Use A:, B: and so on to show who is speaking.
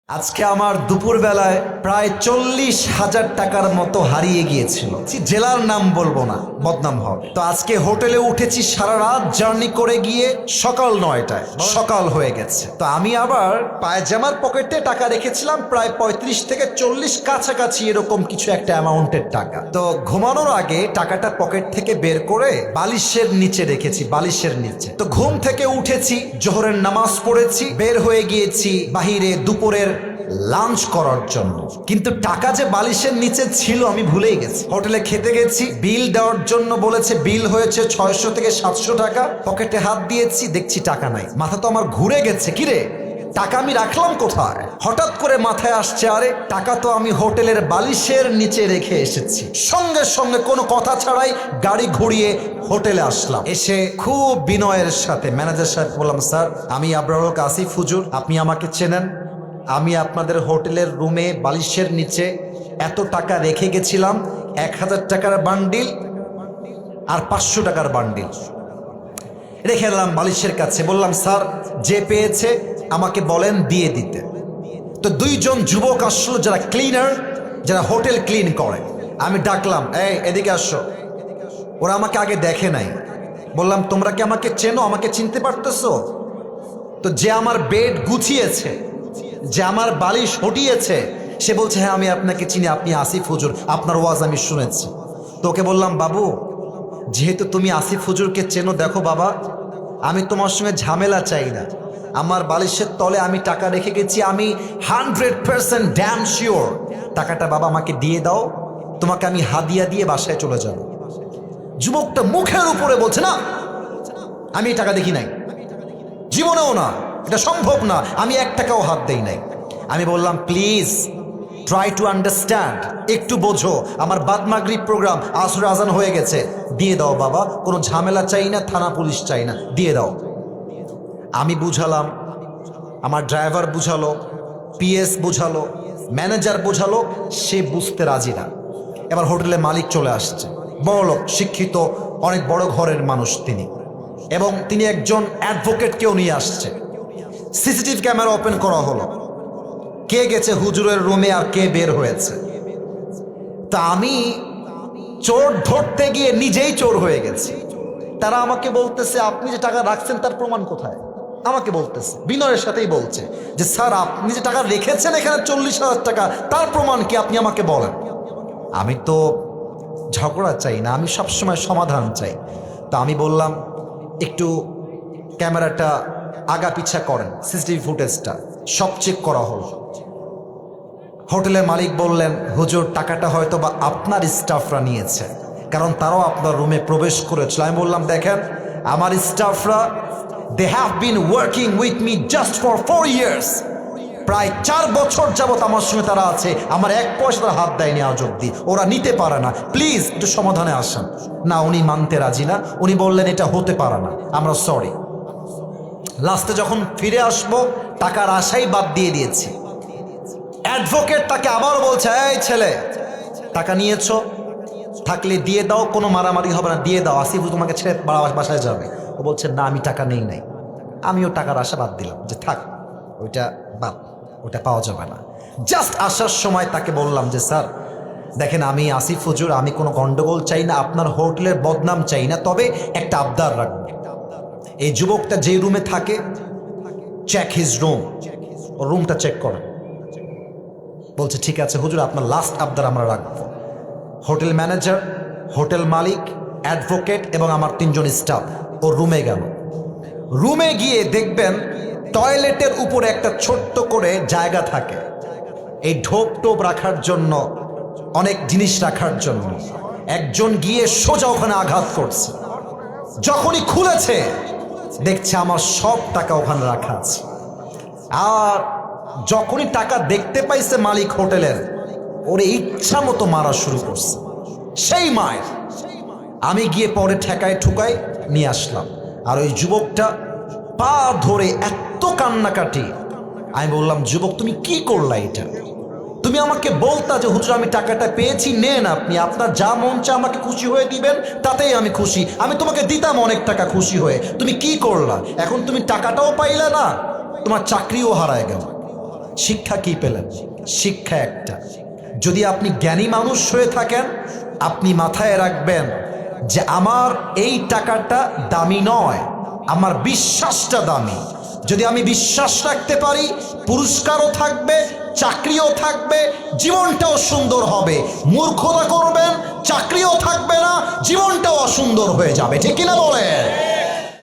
A: আজকে আমার দুপুর বেলায় প্রায় 40,000 টাকার মতো হারিয়ে গিয়েছিল। জেলার নাম বলবো না, বদনাম হবে। তো আজকে হোটেলে উঠেছি, সারা রাত জার্নি করে গিয়ে সকাল 9টায় সকাল হয়ে গেছে। তো আমি আবার পায়জামার পকেটে টাকা রেখেছিলাম প্রায় 35 থেকে 40 কাছাকাছি এরকম কিছু একটা অ্যামাউন্টের টাকা। তো ঘুমানোর আগে টাকাটা পকেট থেকে বের করে বালিশের নিচে রেখেছি, বালিশের নিচে। তো ঘুম থেকে উঠেছি, জোহরের নামাজ পড়েছি, বের হয়ে গিয়েছি বাহিরে দুপুরের লাঞ্চ করার জন্য। কিন্তু টাকা যে বালিশের নিচে ছিল আমি ভুলেই গেছি। হোটেলে খেতে গেছি, বিল দেওয়ার জন্য বলেছে, বিল হয়েছে 600 থেকে 700 টাকা। পকেটে হাত দিয়েছি, দেখছি টাকা নাই। মাথা তো আমার ঘুরে গেছে, কিরে টাকা আমি রাখলাম কোথায়? হঠাৎ করে মাথায় আসছে, আরে টাকা তো আমি হোটেলের বালিশের নিচে রেখে এসেছি। সঙ্গে সঙ্গে কোনো কথা ছাড়াই গাড়ি ঘুরিয়ে হোটেলে আসলাম। এসে খুব বিনয়ের সাথে ম্যানেজার সাহেব বললাম, স্যার আমি আবরারুল হক আসিফ হুজুর, আপনি আমাকে চেনেন। আমি আপনাদের হোটেলের রুমে বালিশের নিচে এত টাকা রেখে গেছিলাম, 1000 টাকার বান্ডিল আর 500 টাকার বান্ডিল রেখে এলাম বালিশের কাছে। বললাম, স্যার যে পেয়েছে আমাকে বলেন দিয়ে দিতে। তো দুইজন যুবক আসলো, যারা ক্লিনার, যারা হোটেল ক্লিন করে। আমি ডাকলাম, এই এদিকে আসো। ওরা আমাকে আগে দেখে নাই। বললাম, তোমরা কি আমাকে চেনো, আমাকে চিনতে পারতেছো? তো যে আমার বেড গুছিয়েছে, যে আমার বালিশ হটিয়েছে, সে বলছে, হ্যাঁ আমি আপনাকে চিনি, আপনি আসিফ হুজুর, আপনার ওয়াজ আমি শুনেছি। তো ওকে বললাম, বাবু যেহেতু তুমি আসিফ হুজুরকে চেনো, দেখো বাবা আমি তোমার সঙ্গে ঝামেলা চাই না। আমার বালিশের তলে আমি টাকা রেখে গেছি, আমি 100% ড্যাম শিওর টাকাটা বাবা আমাকে দিয়ে দাও, তোমাকে আমি হাদিয়া দিয়ে বাসায় চলে যাব। যুবকটা মুখের উপরে বলছে, না আমি টাকা দেখি নাই, জীবনেও না, এটা সম্ভব না, আমি 1 টাকাও হাত দেই নাই। আমি বললাম, প্লিজ ট্রাই টু আন্ডারস্ট্যান্ড, একটু বোঝো, আমার বাদ মাগরিব প্রোগ্রাম, আসর আজান হয়ে গেছে, দিয়ে দাও বাবা, কোনো ঝামেলা চাই না, থানা পুলিশ চাই না, দিয়ে দাও। আমি বুঝালাম, আমার ড্রাইভার বুঝালো, পিএস বুঝালো, ম্যানেজার বুঝালো, সে বুঝতে রাজি না। এবার হোটেলে মালিক চলে আসছে, বড়লোক, শিক্ষিত, অনেক বড় ঘরের মানুষ তিনি, এবং তিনি একজন অ্যাডভোকেটকেও নিয়ে আসছে। সিসিটিভি ক্যামেরা ওপেন করা হলো, কে গেছে হুজুরের রুমে আর কে বের হয়েছে। তা আমি চোর ধরতে গিয়ে নিজেই চোর হয়ে গেছি। তারা আমাকে বলতেছে, আপনি যে টাকা রাখছেন তার প্রমাণ কোথায়? আমাকে বলতেছে, বিনয়ের সাথেই বলছে যে, স্যার আপনি যে টাকা রেখেছেন এখানে 40,000 টাকা, তার প্রমাণ কি, আপনি আমাকে বলেন। আমি তো ঝগড়া চাই না, আমি সবসময় সমাধান চাই। তো আমি বললাম, একটু ক্যামেরাটা আগা পিছা করেন, সিসিটিভি ফুটেজটা সব চেক করা হলো। হোটেলের মালিক বললেন, হুজুর টাকাটা হয়তো বা আপনার স্টাফরা নিয়েছে, কারণ তারাও আপনার রুমে প্রবেশ করেছিল। আমি বললাম, দেখেন আমার স্টাফরা, they have been working with me just for 4 years, প্রায় 4 বছর যাবত আমার সঙ্গে তারা আছে, আমার 1 পয়সা তারা হাত দেয়নি আজ অব্দি, ওরা নিতে পারে না, প্লিজ একটু সমাধানে আসেন। না, উনি মানতে রাজি না, উনি বললেন এটা হতে পারে না, আমরা সরি। লাস্টে যখন ফিরে আসবো, টাকার আশাই বাদ দিয়ে দিয়েছি। অ্যাডভোকেট তাকে আবারও বলছে, এই ছেলে টাকা নিয়েছো, থাকলে দিয়ে দাও, কোনো মারামারি হবে না, দিয়ে দাও, আসিফ তোমাকে ছেড়ে বাসায় যাবে। ও বলছে, না আমি টাকা নেই নাই। আমিও টাকার আশা বাদ দিলাম, যে থাক ওইটা বাদ, ওটা পাওয়া যাবে না। জাস্ট আসার সময় তাকে বললাম যে, স্যার দেখেন আমি আসিফ হুজুর, আমি কোনো গন্ডগোল চাই না, আপনার হোটেলের বদনাম চাই না, তবে একটা আবদার রাখবো। এই যুবকটা যে রুমে থাকে, চেক হিজ রুম, ওর রুমটা চেক করে। বলছে, ঠিক আছে হুজুর, আপনার লাস্ট আবদার আমরা রাখবো। হোটেল ম্যানেজার, হোটেল মালিক, অ্যাডভোকেট এবং আমার 3 জন স্টাফ ওর রুমে গেল। রুমে গিয়ে দেখবেন টয়লেটের উপরে একটা ছোট্ট করে জায়গা থাকে, এই ঢোপ টোপ রাখার জন্য, অনেক জিনিস রাখার জন্য। একজন গিয়ে সোজা ওখানে আঘাত করছে। যখনই খুলেছে দেখছে আমার সব টাকা ওখানে রাখা আছে। আর যখনই টাকা দেখতে পাইছে মালিক হোটেলের, ওরে ইচ্ছা মতো মারা শুরু করছে। সেই মায়ের আমি গিয়ে পরে ঠেকায় ঠুকায় নিয়ে আসলাম। আর ওই যুবকটা পা ধরে এত কান্নাকাটি। আমি বললাম, যুবক তুমি কি করলা এটা? তুমি আমাকে বলতা যে হুজুর আমি টাকাটা পেয়েছি, নেন আপনি, আপনার যা মন চা আমাকে খুশি হয়ে দিবেন, তাতেই আমি খুশি, আমি তোমাকে দিতাম অনেক টাকা খুশি হয়ে। তুমি কি করলা? এখন তুমি টাকাটাও পাইলে না, তোমার চাকরিও হারায় গেল। শিক্ষা কি পেলেন? শিক্ষা একটা, যদি আপনি জ্ঞানী মানুষ হয়ে থাকেন, আপনি মাথায় রাখবেন যে আমার এই টাকাটা দামি নয়, আমার বিশ্বাসটা দামি। যদি আমি বিশ্বাস রাখতে পারি, পুরস্কারও থাকবে, চাকরিও থাকবে, জীবনটাও সুন্দর হবে। মূর্খতা করবেন, চাকরিও থাকবে না, জীবনটাও অসুন্দর হয়ে যাবে। ঠিক কিনা বলেন?